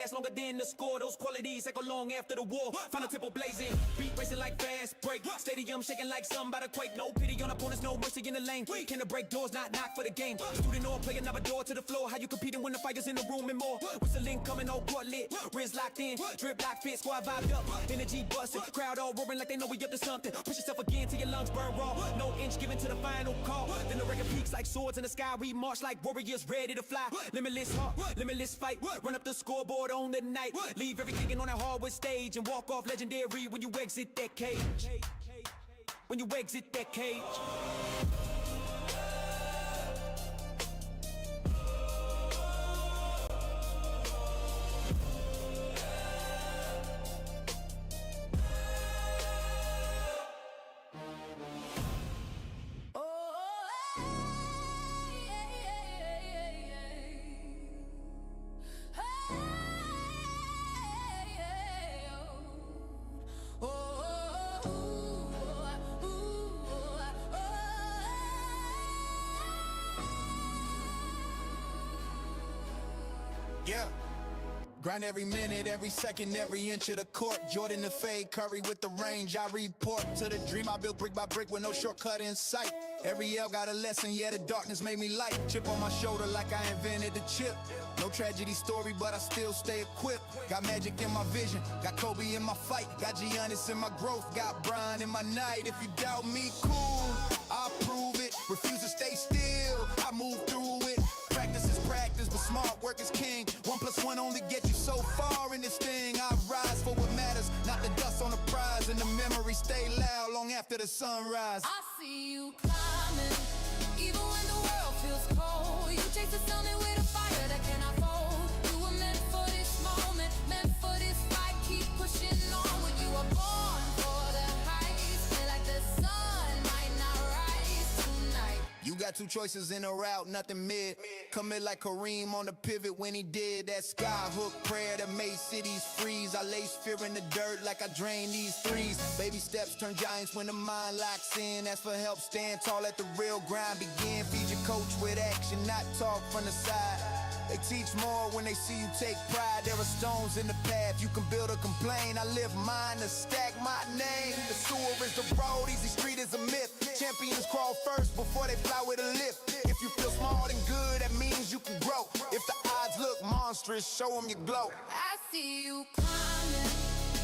Last longer than the score, those qualities that go long after the war. Final tempo blazing, beat racing like fast break. Stadium shaking like something by the quake. No pity on opponents, no mercy in the lane. Can the break doors not knock for the game? Student or play another door to the floor. How you competing when the fighters in the room and more? Whistling coming, all court lit, wrist locked in, drip lock fit, squad vibed up, energy busting, crowd all roaring like they know we up to something. Push yourself again till your lungs burn raw. No inch given to the final call. Then the record peaks like swords in the sky. We march like warriors ready to fly. Limitless heart, limitless fight. Run up the scoreboard on the night. Leave everything on that hardwood stage and walk off legendary when you exit that cage. When you exit that cage. Yeah. Grind every minute, every second, every inch of the court. Jordan the fade, Curry with the range. I report to the dream I built brick by brick with no shortcut in sight. Every L got a lesson, yeah, the darkness made me light. Chip on my shoulder like I invented the chip. No tragedy story, but I still stay equipped. Got magic in my vision, got Kobe in my fight. Got Giannis in my growth, got Brian in my night. If you doubt me, cool, I'll prove it. Refuse to stay still, I move through it. Practice is practice, but smart work is king. 1 + 1 only gets you so far in this thing. I rise for what matters, not the dust on the prize. And the memories stay loud long after the sunrise. I see you climbing, even when the world feels cold. You chase the sun with a fire that cannot fold. You were meant for this moment, meant for this fight. Keep pushing onward. You were born for the heights, play like the sun might not rise tonight. You got two choices in a route, nothing mid. Commit like Kareem on the pivot when he did that skyhook prayer that made cities freeze. I lace fear in the dirt like I drain these threes. Baby steps turn giants when the mind locks in. Ask for help, stand tall, let the real grind begin. Feed your coach with action, not talk from the side. They teach more when they see you take pride. There are stones in the path, you can build or complain. I live mine to stack my name. The sewer is the road, easy street is a myth. Champions crawl first before they fly with a lift. If you feel small and good, that means you can grow. If the odds look monstrous, show them your glow. I see you climbing,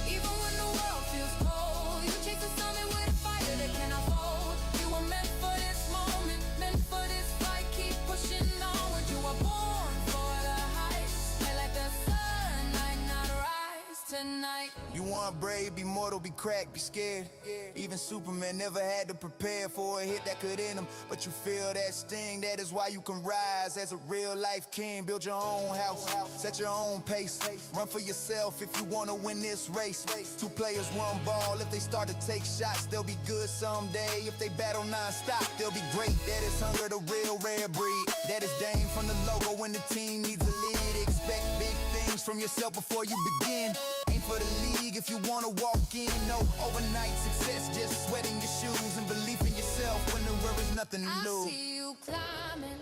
even when the world feels cold. You chase the summit with a fire that cannot fold. You were meant for this moment, meant for this fight. Keep pushing onward. You were born for the heights, play like the sun might not rise tonight. You want brave, be mortal, be cracked, be scared. Even Superman never had to prepare for a hit that could end him. But you feel that sting, that is why you can rise as a real life king. Build your own house, set your own pace. Run for yourself if you wanna win this race. Two players, one ball. If they start to take shots, they'll be good someday. If they battle non-stop, they'll be great. That is hunger, the real rare breed. That is Dame from the logo when the team needs a lead. Expect big things from yourself before you begin. Aim for the league if you wanna walk in. No overnight success, just sweating your shoes and belief in yourself when there is nothing to I lose. see you climbing,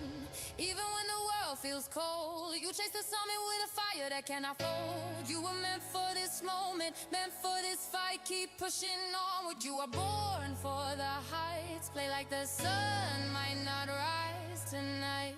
even when the world feels cold. You chase the summit with a fire that cannot fold. You were meant for this moment, meant for this fight. Keep pushing onward. You are born for the heights. Play like the sun might not rise tonight.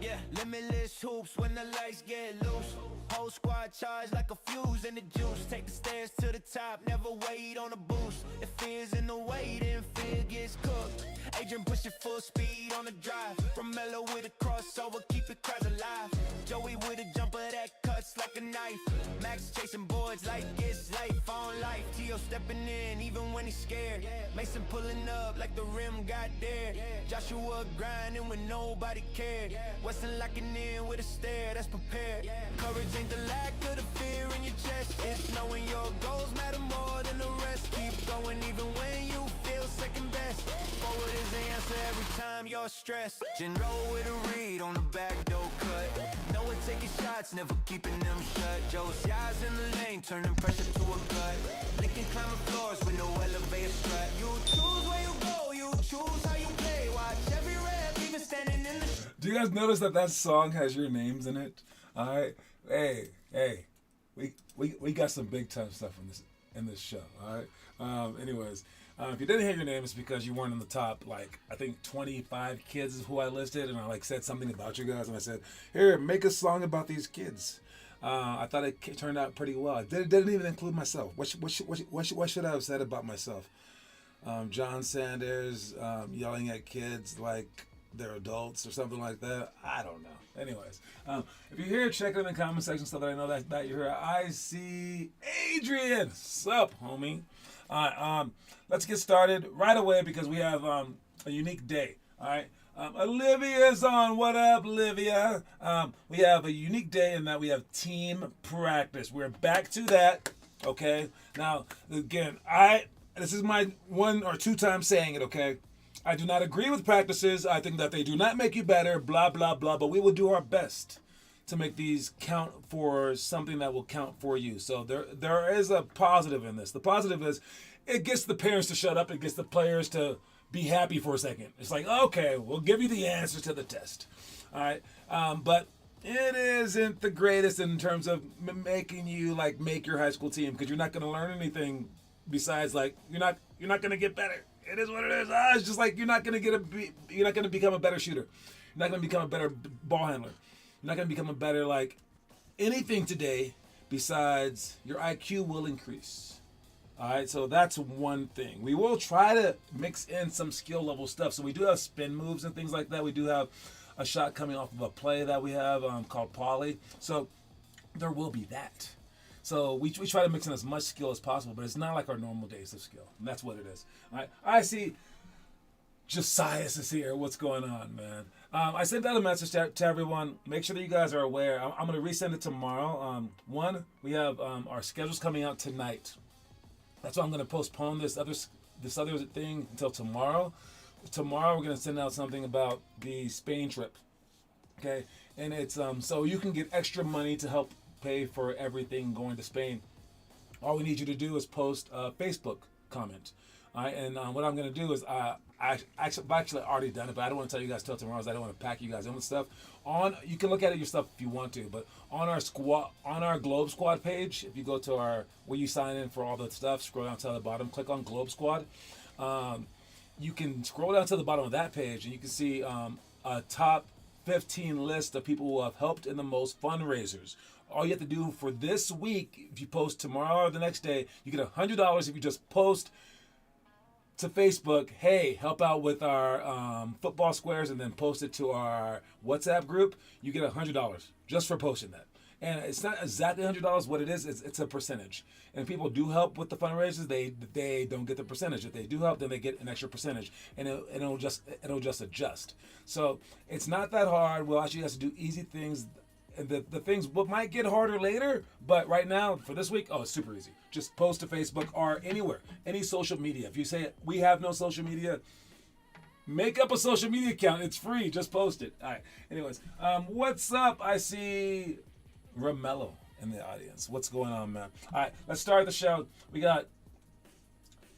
Yeah, limitless hoops when the lights get loose. Whole squad charged like a fuse in the juice. Take the stairs to the top, never wait on a boost. If fear's in the way, then fear gets cooked. Adrian pushing full speed on the drive. From Mello with a crossover, keep it crowds alive. Joey with a jumper that cuts like a knife. Max chasing boards like it's life on life. T.O. stepping in even when he's scared. Mason pulling up like the rim got there. Joshua grinding when nobody cared. Weston locking in with a stare that's prepared. Courage ain't the lack of the fear in your chest. It's knowing your goals matter more than the rest. Keep going even when you feel second best. Forward is the answer every time your stress. Gin roll with a read on the back door cut. No one taking shots, never keeping them shut. Joe's eyes in the lane, turning pressure to a gut. Licking climbing floors with no elevator strut. You choose where you go, you choose how you play. Watch every rep, even standing in the. Do you guys notice that song has your names in it? All right, hey, we got some big time stuff in this show. All right. Anyways, if you didn't hear your name, it's because you weren't in the top. Like I think 25 kids is who I listed, and I said something about you guys, and I said, here, make a song about these kids. I thought it turned out pretty well. It didn't even include myself. What should I have said about myself? John Sanders yelling at kids like they're adults or something like that. I don't know. Anyways, if you're here, check it in the comment section so that I know that you're here. I see Adrian. Sup, homie? All right, let's get started right away because we have a unique day. All right. Olivia's on. What up, Olivia? We have a unique day in that we have team practice. We're back to that. Okay. Now, again, this is my 1 or 2 time saying it. Okay. I do not agree with practices. I think that they do not make you better. Blah blah blah. But we will do our best to make these count for something that will count for you. So there is a positive in this. The positive is it gets the parents to shut up. It gets the players to be happy for a second. It's like, okay, we'll give you the answer to the test. All right. But it isn't the greatest in terms of making you make your high school team because you're not going to learn anything besides you're not going to get better. It is what it is. It's just you're not going to become a better shooter. You're not going to become a better ball handler. You're not going to become a better anything today besides your IQ will increase. All right, so that's one thing. We will try to mix in some skill level stuff. So we do have spin moves and things like that. We do have a shot coming off of a play that we have called poly. So there will be that. So we try to mix in as much skill as possible, but it's not like our normal days of skill. And that's what it is. All right, I see Josias is here. What's going on, man? I sent out a message to everyone. Make sure that you guys are aware. I'm going to resend it tomorrow. We have our schedules coming out tonight. That's why I'm going to postpone this other thing until tomorrow. Tomorrow we're going to send out something about the Spain trip. Okay, and it's so you can get extra money to help pay for everything going to Spain. All we need you to do is post a Facebook comment. All right, and what I'm going to do is I've actually already done it, but I don't want to tell you guys till tomorrow. I don't want to pack you guys in with stuff. You can look at it yourself if you want to, but on our Globe Squad page, if you go to where you sign in for all the stuff, scroll down to the bottom, click on Globe Squad. You can scroll down to the bottom of that page, and you can see a top 15 list of people who have helped in the most fundraisers. All you have to do for this week, if you post tomorrow or the next day, you get $100 if you just post to Facebook, hey, help out with our football squares, and then post it to our WhatsApp group. You get $100 just for posting that. And it's not exactly $100. What it is, it's a percentage. And if people do help with the fundraisers, they don't get the percentage. If they do help, then they get an extra percentage, and it'll just adjust. So it's not that hard. We'll actually have to do easy things. And the things might get harder later, but right now, for this week, it's super easy. Just post to Facebook or anywhere, any social media. If you say, we have no social media, make up a social media account. It's free. Just post it. All right. Anyways, what's up? I see Romello in the audience. What's going on, man? All right, let's start the show. We got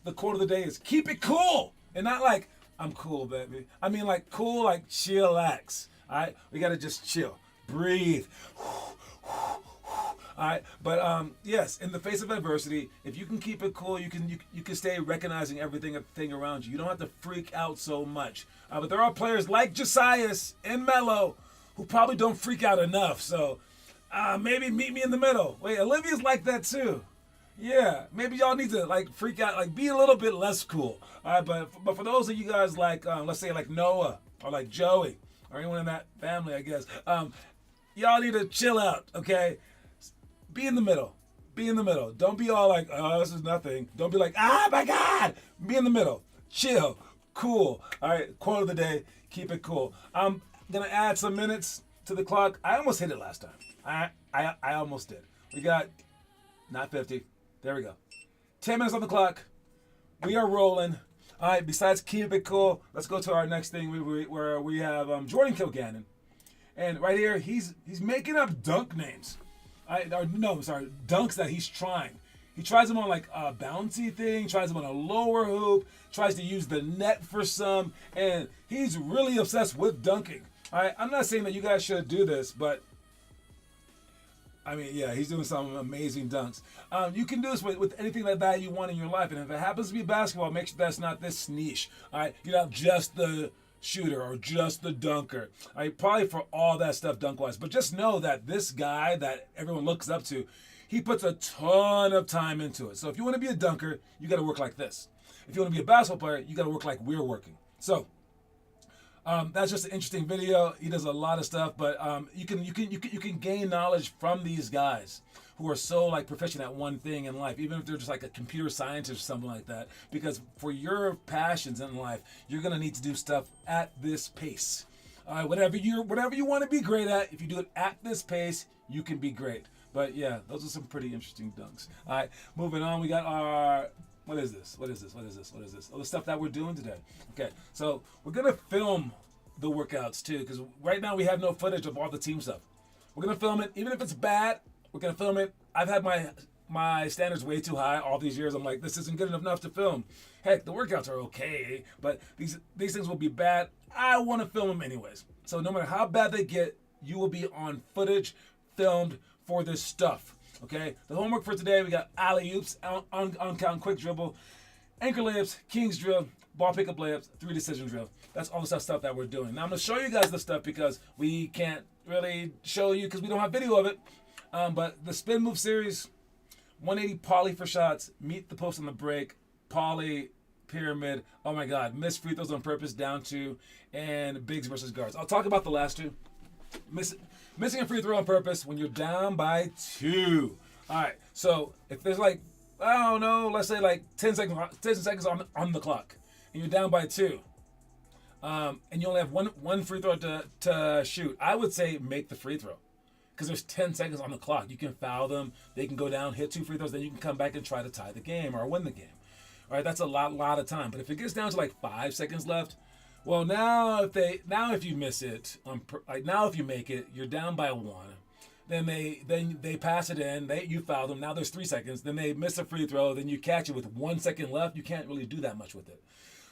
the quote of the day is, keep it cool. And not I'm cool, baby. I mean cool, chillax. All right? We got to just chill. Breathe. All right, but yes, in the face of adversity, if you can keep it cool, you can stay recognizing everything around you. You don't have to freak out so much. But there are players like Josias and Melo who probably don't freak out enough. So maybe meet me in the middle. Wait, Olivia's like that too. Yeah, maybe y'all need to freak out, be a little bit less cool. All right, but for those of you guys let's say Noah or Joey or anyone in that family, I guess. Y'all need to chill out, okay? Be in the middle. Be in the middle. Don't be all this is nothing. Don't be oh my God. Be in the middle. Chill. Cool. All right, quote of the day, keep it cool. I'm going to add some minutes to the clock. I almost hit it last time. I almost did. We got, not 50. There we go. 10 minutes on the clock. We are rolling. All right, besides keep it cool, let's go to our next thing where we have Jordan Kilgannon. And right here, he's making up dunk names. Dunks that he's trying. He tries them on like a bouncy thing, tries them on a lower hoop, tries to use the net for some, and he's really obsessed with dunking. All right, I'm not saying that you guys should do this, but I mean, yeah, he's doing some amazing dunks. You can do this with anything like that you want in your life, and if it happens to be basketball, make sure that's not this niche. All right, you're not just the shooter or just the dunker. All right, probably for all that stuff dunk-wise, but just know that this guy that everyone looks up to, he puts a ton of time into it. So if you want to be a dunker, you got to work like this. If you want to be a basketball player, you got to work like we're working. So that's just an interesting video. He does a lot of stuff, but you can gain knowledge from these guys who are so like proficient at one thing in life, even if they're just like a computer scientist or something like that. Because for your passions in life, you're gonna need to do stuff at this pace. All right, whatever you want to be great at, if you do it at this pace, you can be great. But yeah, those are some pretty interesting dunks. All right, moving on. We got our what is this? Oh, the stuff that we're doing today. Okay, so we're gonna film the workouts too, because right now we have no footage of all the team stuff. We're gonna film it, even if it's bad. We're gonna film it. I've had my standards way too high all these years. I'm like, this isn't good enough to film. Heck, the workouts are okay, but these things will be bad. I want to film them anyways. So no matter how bad they get, you will be on footage, filmed for this stuff. Okay, the homework for today, we got alley-oops, on count, quick dribble, anchor layups, king's drill, ball pickup layups, 3 decision drill. That's all the stuff that we're doing. Now I'm going to show you guys the stuff because we can't really show you because we don't have video of it. But the spin move series, 180 poly for shots, meet the post on the break, poly, pyramid, oh my God, missed free throws on purpose, down 2, and bigs versus guards. I'll talk about the last two. Missing a free throw on purpose when you're down by 2. All right, so if there's like, I don't know, let's say like 10 seconds on the clock, and you're down by 2, and you only have one free throw to shoot, I would say make the free throw. Because there's 10 seconds on the clock. You can foul them, they can go down, hit 2 free throws, then you can come back and try to tie the game or win the game. All right, that's a lot of time. But if it gets down to like 5 seconds left, well, now if you miss it, now if you make it, you're down by 1. Then they pass it in, you foul them. Now there's 3 seconds. Then they miss a free throw. Then you catch it with 1 second left. You can't really do that much with it.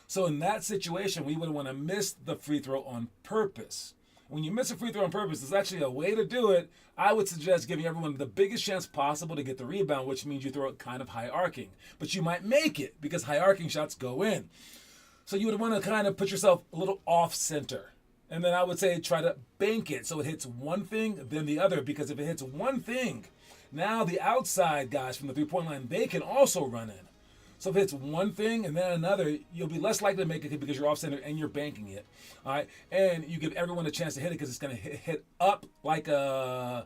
So in that situation, we would want to miss the free throw on purpose. When you miss a free throw on purpose, there's actually a way to do it. I would suggest giving everyone the biggest chance possible to get the rebound, which means you throw it kind of high arcing. But you might make it because high arcing shots go in. So you would want to kind of put yourself a little off center. And then I would say try to bank it so it hits one thing, then the other. Because if it hits one thing, now the outside guys from the three-point line, they can also run in. So if it's one thing and then another, you'll be less likely to make it because you're off center and you're banking it. All right, and you give everyone a chance to hit it because it's going to hit up like an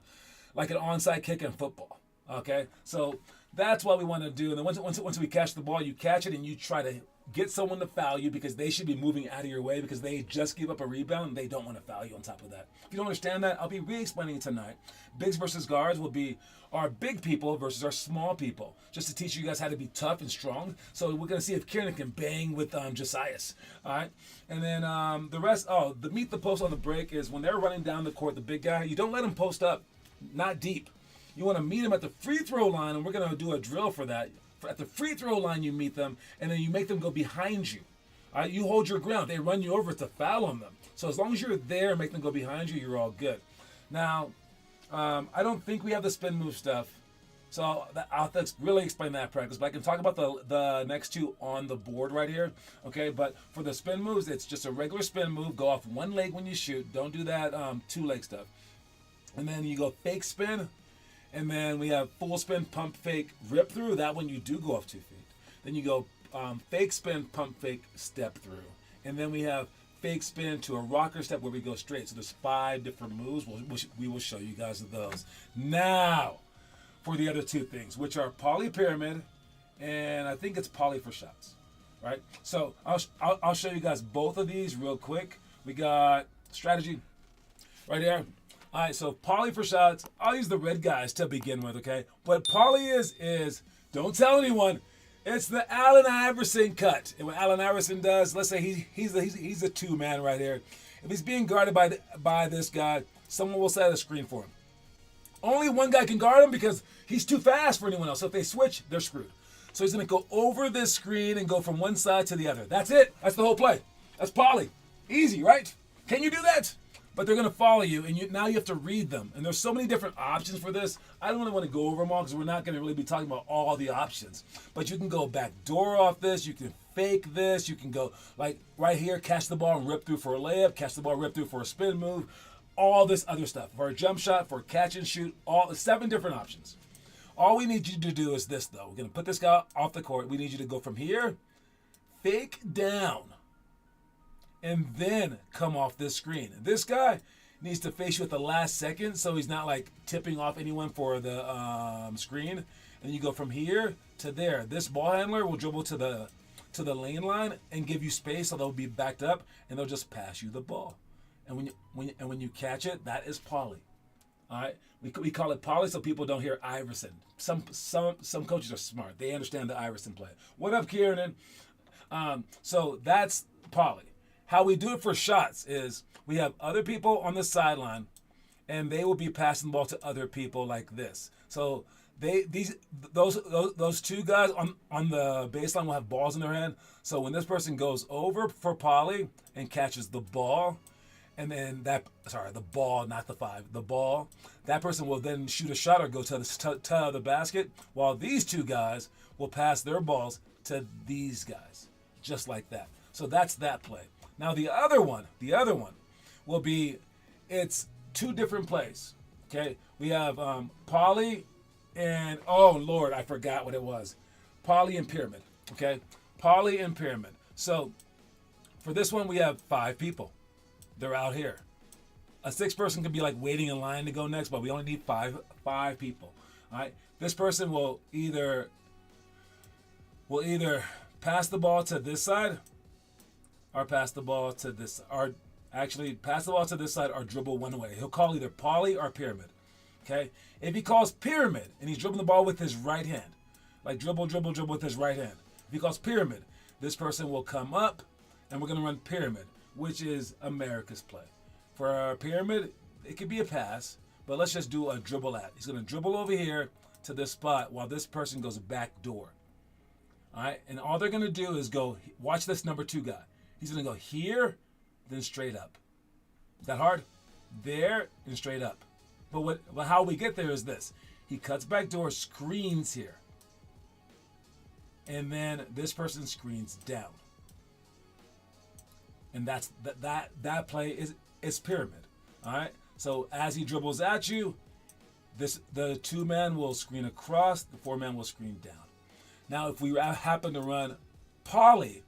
onside kick in football. Okay, so that's what we want to do. And then once we catch the ball, you catch it and you try to get someone to foul you because they should be moving out of your way because they just give up a rebound and they don't want to foul you on top of that. If you don't understand that, I'll be re-explaining it tonight. Bigs versus guards will be our big people versus our small people, just to teach you guys how to be tough and strong. So we're going to see if Kieran can bang with Josias. All right? And then the rest, the meet the post on the break is when they're running down the court, the big guy, you don't let him post up, not deep. You want to meet him at the free throw line, and we're going to do a drill for that. At the free throw line, you meet them, and then you make them go behind you. All right, you hold your ground. They run you over to foul on them. So as long as you're there and make them go behind you, you're all good. Now, I don't think we have the spin move stuff, so I'll have to really explain that practice. But I can talk about the next two on the board right here. Okay, but for the spin moves, it's just a regular spin move. Go off one leg when you shoot. Don't do that 2-leg stuff. And then you go fake spin. And then we have full spin, pump fake, rip through. That one you do go off 2 feet. Then you go fake spin, pump fake, step through. And then we have fake spin to a rocker step where we go straight. So there's 5 different moves. We will show you guys those. Now, for the other 2 things, which are poly pyramid, and I think it's poly for shots. Right? So I'll show you guys both of these real quick. We got strategy right here. All right, so poly for shots, I'll use the red guys to begin with, okay? What poly is don't tell anyone, It's the Allen Iverson cut. And what Allen Iverson does, let's say he's a two-man right here. If he's being guarded by this guy, someone will set a screen for him. Only one guy can guard him because he's too fast for anyone else. So if they switch, they're screwed. So he's going to go over this screen and go from one side to the other. That's it. That's the whole play. That's poly. Easy, right? Can you do that? But they're going to follow you, and now you have to read them. And there's so many different options for this. I don't really want to go over them all because we're not going to really be talking about all the options. But you can go back door off this. You can fake this. You can go like right here, catch the ball and rip through for a layup, catch the ball, rip through for a spin move, all this other stuff. For a jump shot, for a catch and shoot, all 7 different options. All we need you to do is this, though. We're going to put this guy off the court. We need you to go from here, fake down, and then come off this screen. This guy needs to face you at the last second so he's not like tipping off anyone for the screen. And you go from here to there. This ball handler will dribble to the lane line and give you space so they'll be backed up and they'll just pass you the ball. And when you catch it, that is poly. All right, we call it poly so people don't hear Iverson. Some coaches are smart. They understand the Iverson play. What up, Kieran? So that's poly. How we do it for shots is we have other people on the sideline, and they will be passing the ball to other people like this. So those two guys on the baseline will have balls in their hand. So when this person goes over for poly and catches the ball, and then the ball, not the 5, the ball, that person will then shoot a shot or go to the basket, while these two guys will pass their balls to these guys, just like that. So that's that play. Now the other one will be, it's 2 different plays. Okay, we have poly and, oh Lord, I forgot what it was. Poly and pyramid. Okay, poly and pyramid. So for this one, we have 5 people. They're out here. A 6th person could be like waiting in line to go next, but we only need five people. All right. This person will either pass the ball to this side, or pass the ball to this, or actually pass the ball to this side or dribble one way. He'll call either poly or pyramid. Okay. If he calls pyramid and he's dribbling the ball with his right hand, like dribble with his right hand. If he calls pyramid, this person will come up, and we're gonna run pyramid, which is America's play. For our pyramid, it could be a pass, but let's just do a dribble at. He's going to dribble over here to this spot while this person goes back door. All right, and all they're going to do is go, watch this number 2 guy. He's going to go here, then straight up. Is that hard? There, and straight up. But how we get there is this. He cuts back door, screens here. And then this person screens down. And that's that play is pyramid. All right. So as he dribbles at you, the 2-man will screen across, the 4-man will screen down. Now, if we happen to run poly,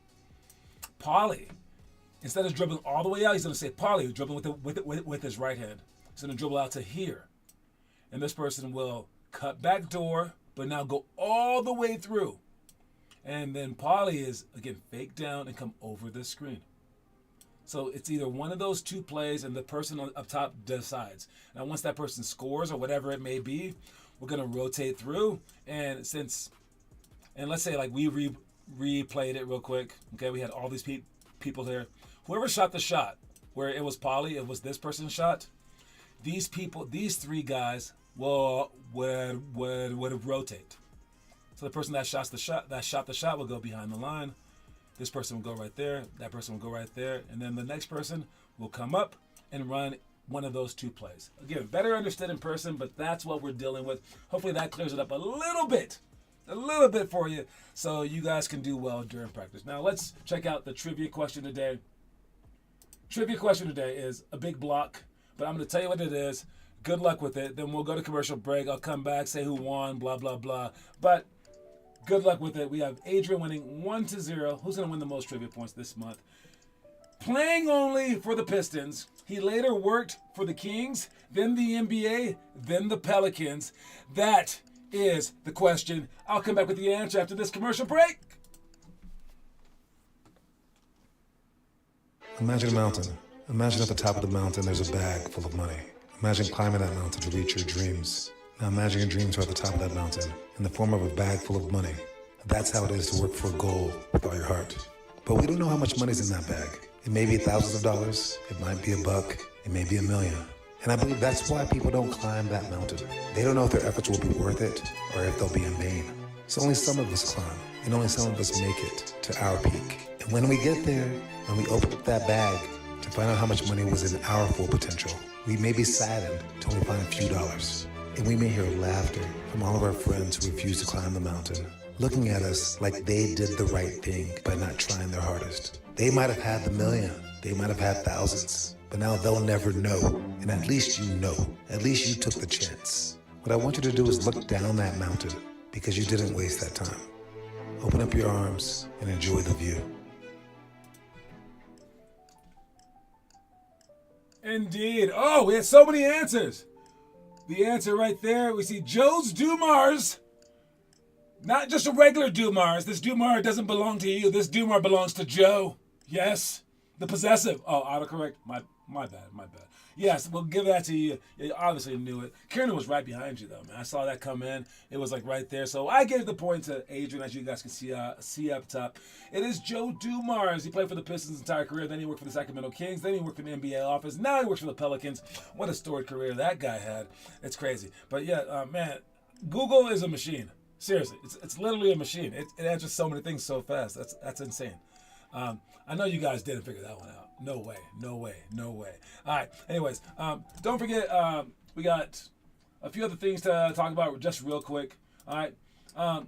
instead of dribbling all the way out, he's going to say poly, dribbling with his right hand. He's going to dribble out to here, and this person will cut back door, but now go all the way through. And then poly is again fake down and come over the screen. So it's either one of those 2 plays, and the person up top decides. Now, once that person scores or whatever it may be, we're going to rotate through. And let's say like we replayed it real quick. Okay, we had all these people here. Whoever shot the shot where it was poly, it was this person's shot. These 3 guys would rotate. So the person that shot the shot will go behind the line. This person will go right there. That person will go right there. And then the next person will come up and run one of those 2 plays. Again, better understood in person, but that's what we're dealing with. Hopefully that clears it up a little bit for you so you guys can do well during practice. Now let's check out the trivia question today. Trivia question today is a big block, but I'm going to tell you what it is. Good luck with it. Then we'll go to commercial break. I'll come back, say who won, blah, blah, blah. But good luck with it. We have Adrian winning 1-0. Who's going to win the most trivia points this month? Playing only for the Pistons. He later worked for the Kings, then the NBA, then the Pelicans. That is the question. I'll come back with the answer after this commercial break. Imagine a mountain. Imagine at the top of the mountain there's a bag full of money. Imagine climbing that mountain to reach your dreams. Now imagine your dreams are at the top of that mountain in the form of a bag full of money. That's how it is to work for a goal with all your heart. But we don't know how much money's in that bag. It may be thousands of dollars, it might be $1, it may be $1 million. And I believe that's why people don't climb that mountain. They don't know if their efforts will be worth it or if they'll be in vain. So only some of us climb, and only some of us make it to our peak. And when we get there, when we open up that bag to find out how much money was in our full potential, we may be saddened to only find a few dollars. And we may hear laughter from all of our friends who refuse to climb the mountain, looking at us like they did the right thing by not trying their hardest. They might have had the million, they might have had thousands, but now they'll never know. And at least you know, at least you took the chance. What I want you to do is look down that mountain because you didn't waste that time. Open up your arms and enjoy the view. Indeed. Oh, we had so many answers. The answer right there, we see Joe's Dumars. Not just a regular Dumars. This Dumar doesn't belong to you. This Dumar belongs to Joe. Yes. The possessive. Oh, autocorrect. My bad. Yes, we'll give that to you. You obviously knew it. Kieran was right behind you, though, man. I saw that come in. It was like right there. So I gave the point to Adrian, as you guys can see up top. It is Joe Dumars. He played for the Pistons' entire career. Then he worked for the Sacramento Kings. Then he worked for the NBA office. Now he works for the Pelicans. What a storied career that guy had. It's crazy. But yeah, man, Google is a machine. Seriously, it's literally a machine. It answers so many things so fast. That's insane. I know you guys didn't figure that one out. No way. All right. Anyways, don't forget, we got a few other things to talk about just real quick. All right.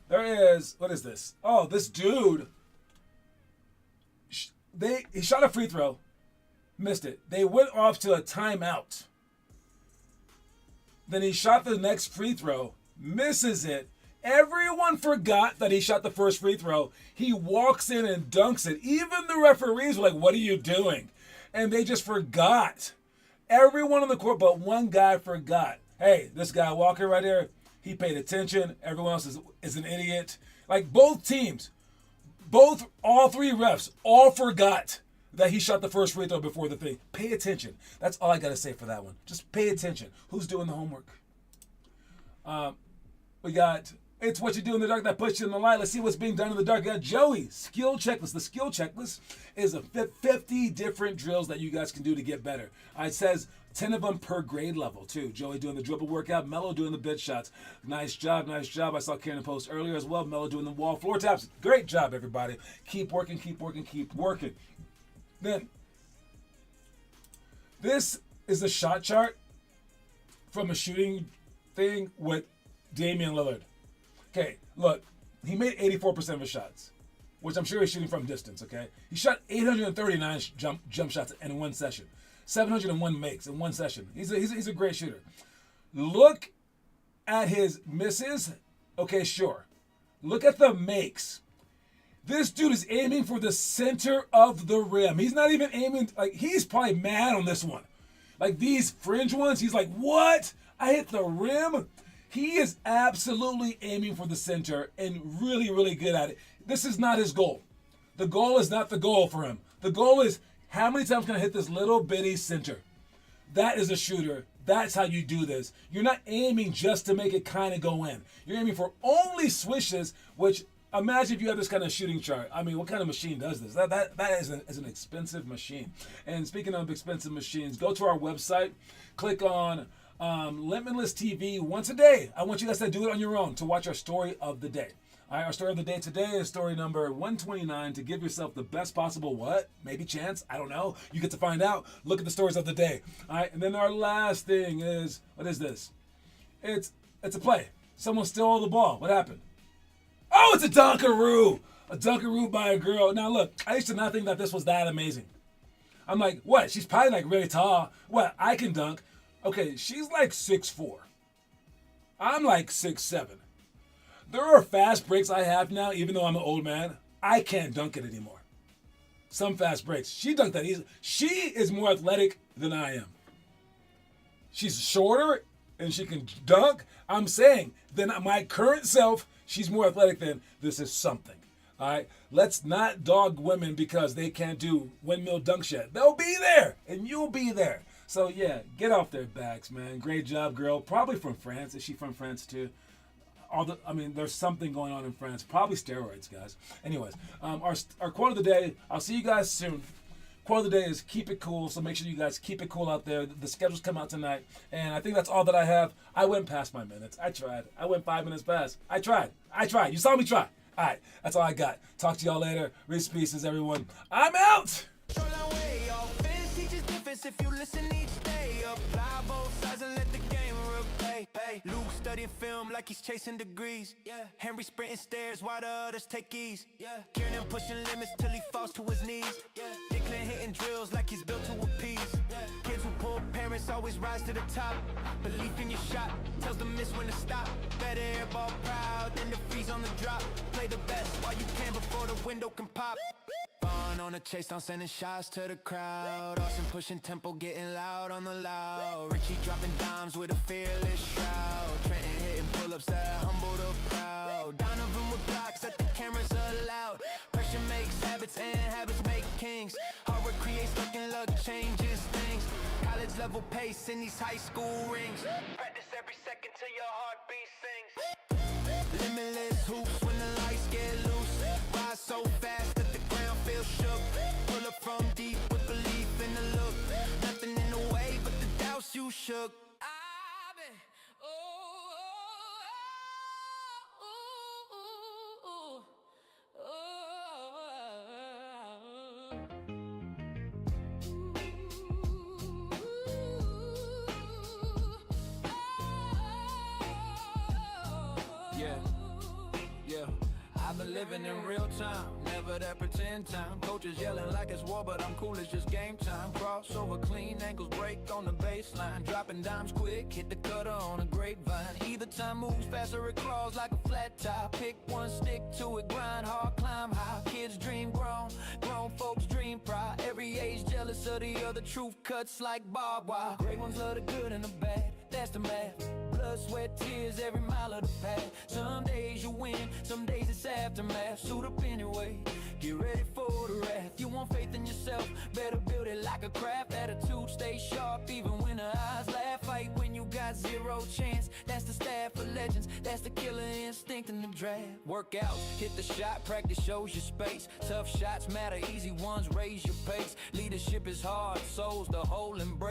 There is, what is this? Oh, this dude, he shot a free throw, missed it. They went off to a timeout. Then he shot the next free throw, misses it. Everyone forgot that he shot the first free throw. He walks in and dunks it. Even the referees were like, what are you doing? And they just forgot. Everyone on the court but one guy forgot. Hey, this guy walking right there, he paid attention. Everyone else is an idiot. Like both teams, all three refs, all forgot that he shot the first free throw before the thing. Pay attention. That's all I got to say for that one. Just pay attention. Who's doing the homework? We got... It's what you do in the dark that puts you in the light. Let's see what's being done in the dark. We got Joey, skill checklist. The skill checklist is a 50 different drills that you guys can do to get better. It says 10 of them per grade level, too. Joey doing the dribble workout, Mello doing the bit shots. Nice job. I saw Karen post earlier as well. Mello doing the wall floor taps. Great job, everybody. Keep working. Then, this is the shot chart from a shooting thing with Damian Lillard. Okay, look, he made 84% of his shots, which I'm sure he's shooting from distance, okay? He shot 839 jump shots in one session, 701 makes in one session. He's a great shooter. Look at his misses. Okay, sure. Look at the makes. This dude is aiming for the center of the rim. He's not even aiming, like, he's probably mad on this one. Like, these fringe ones, he's like, what? I hit the rim? He is absolutely aiming for the center and really, really good at it. This is not his goal. The goal is not the goal for him. The goal is, how many times can I hit this little bitty center? That is a shooter. That's how you do this. You're not aiming just to make it kind of go in. You're aiming for only swishes, which, imagine if you have this kind of shooting chart. I mean, what kind of machine does this? That is an expensive machine. And speaking of expensive machines, go to our website, click on Limitless TV once a day. I want you guys to do it on your own to watch our story of the day. All right, our story of the day today is story number 129, to give yourself the best possible what? Maybe chance? I don't know. You get to find out. Look at the stories of the day. All right, and then our last thing is, what is this? It's a play. Someone stole the ball. What happened? Oh, it's a dunkaroo. A dunkaroo by a girl. Now look, I used to not think that this was that amazing. I'm like, what? She's probably like really tall. What? I can dunk. Okay, she's like 6'4". I'm like 6'7". There are fast breaks I have now, even though I'm an old man. I can't dunk it anymore. Some fast breaks. She dunked that easy. She is more athletic than I am. She's shorter and she can dunk. I'm saying, than my current self, she's more athletic than. This is something. All right? Let's not dog women because they can't do windmill dunks yet. They'll be there and you'll be there. So, yeah, get off their backs, man. Great job, girl. Probably from France. Is she from France, too? there's something going on in France. Probably steroids, guys. Anyways, our quote of the day. I'll see you guys soon. Quote of the day is keep it cool. So make sure you guys keep it cool out there. The schedules come out tonight, and I think that's all that I have. I went past my minutes. I tried. I went 5 minutes past. I tried. You saw me try. All right, that's all I got. Talk to y'all later. Reese pieces, everyone. I'm out. Shoreline way, offense teaches defense if you listen each day. Apply both sides and let the game replay. Luke studying film like he's chasing degrees. Henry sprinting stairs while the others take ease. Kieran pushing limits till he falls to his knees. Declan hitting drills like he's built to appease. Kids who pull parents always rise to the top. Belief in your shot tells the miss when to stop. Better air ball proud than the freeze on the drop. Play the best while you can before the window can pop. Fun on the chase, I'm sending shots to the crowd. Austin pushing tempo, getting loud on the loud. Richie dropping dimes with a fearless shroud. Trenton hitting pull-ups that humble the crowd. Donovan with blocks that the cameras allowed. Pressure makes habits and habits make kings. Hard work creates luck and luck changes things. College level pace in these high school rings. Practice every second till your heartbeat sings. Limitless hoops when the lights get loose. Rise so fast that the ground feels shook. Pull up from deep with belief in the look. Nothing in the way but the doubts you shook. I've been, Yeah, I've been living in real time, never that pretend time. Coaches yelling like it's war, but I'm cool, it's just game time. Crossover, clean ankles break on the baseline. Dropping dimes quick, hit the cutter on a grapevine. Either time moves faster, it crawls like a flat tire. Pick one, stick to it, grind hard, climb high. Kids dream grown, grown folks dream pride. Every age jealous of the other, truth cuts like barbed wire. Great ones love the good and the bad, that's the math. Blood, sweat, tears, every mile of the path. Some days you win, some days it's aftermath. Suit up anyway, get ready for the wrath. You want faith in yourself, better build it like a craft. Attitude, stay sharp even when the eyes laugh. Fight when you got zero chance, that's the staff of legends. That's the killer instinct in the draft. Work out, hit the shot, practice shows your space. Tough shots matter, easy ones raise your pace. Leadership is hard, souls the whole embrace.